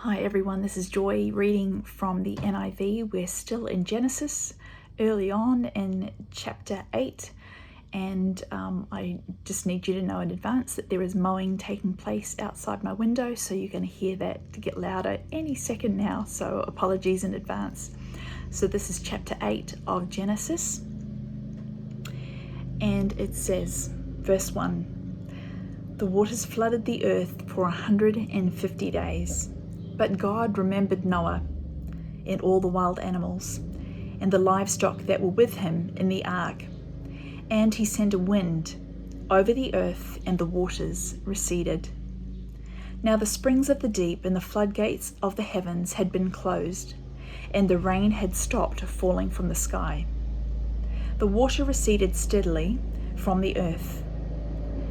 Hi everyone, this is Joy reading from the NIV. We're still in Genesis, early on in chapter 8, and I just need you to know in advance that there is mowing taking place outside my window, so you're going to hear that to get louder any second now, so apologies in advance. So this is chapter 8 of Genesis, and it says, verse 1, "The waters flooded the earth for 150 days. But God remembered Noah and all the wild animals and the livestock that were with him in the ark. And he sent a wind over the earth, and the waters receded. Now the springs of the deep and the floodgates of the heavens had been closed, and the rain had stopped falling from the sky. The water receded steadily from the earth.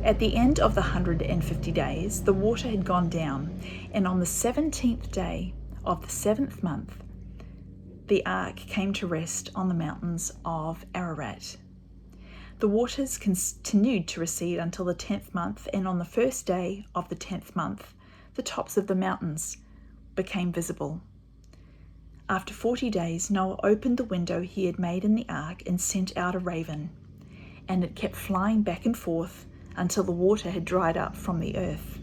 At the end of the 150 days, the water had gone down, and on the 17th day of the 7th month, the ark came to rest on the mountains of Ararat. The waters continued to recede until the 10th month, and on the first day of the 10th month, the tops of the mountains became visible. After 40 days, Noah opened the window he had made in the ark and sent out a raven, and it kept flying back and forth until the water had dried up from the earth.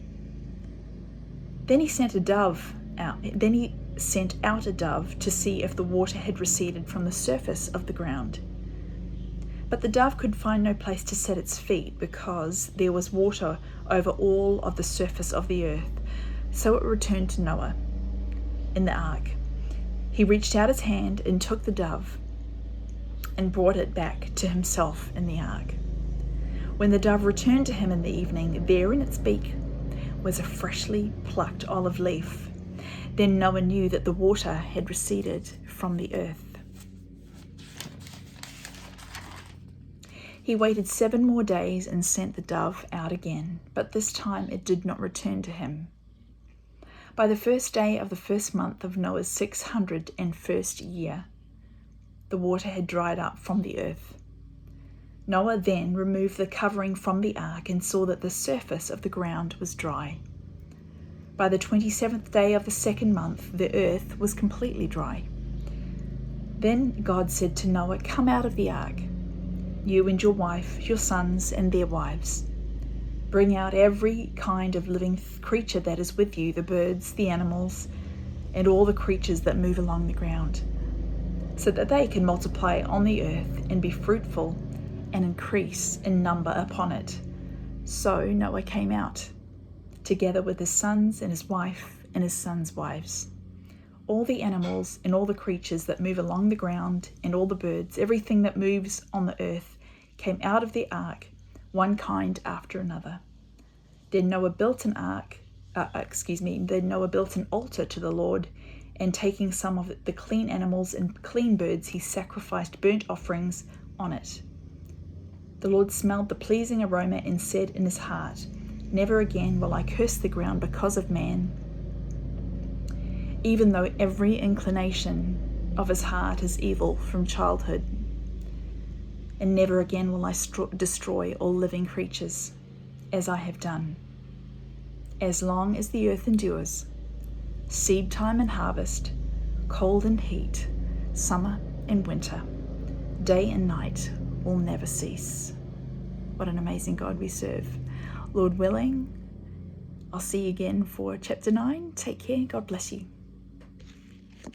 Then he sent out a dove to see if the water had receded from the surface of the ground. But the dove could find no place to set its feet, because there was water over all of the surface of the earth. So it returned to Noah in the ark. He reached out his hand and took the dove and brought it back to himself in the ark. When the dove returned to him in the evening, there in its beak was a freshly plucked olive leaf. Then Noah knew that the water had receded from the earth. He waited 7 more days and sent the dove out again, but this time it did not return to him. By the first day of the first month of Noah's 601st year, the water had dried up from the earth. Noah then removed the covering from the ark and saw that the surface of the ground was dry. By the 27th day of the 2nd month, the earth was completely dry. Then God said to Noah, "Come out of the ark, you and your wife, your sons and their wives. Bring out every kind of living creature that is with you, the birds, the animals, and all the creatures that move along the ground, so that they can multiply on the earth and be fruitful and increase in number upon it." So Noah came out, together with his sons and his wife and his sons' wives. All the animals and all the creatures that move along the ground and all the birds, everything that moves on the earth, came out of the ark, one kind after another. Then Noah built an altar to the Lord, and taking some of the clean animals and clean birds, he sacrificed burnt offerings on it. The Lord smelled the pleasing aroma and said in his heart, "Never again will I curse the ground because of man, even though every inclination of his heart is evil from childhood. And never again will I destroy all living creatures, as I have done. As long as the earth endures, seed time and harvest, cold and heat, summer and winter, day and night will never cease." What an amazing God we serve. Lord willing, I'll see you again for chapter 9. Take care. God bless you.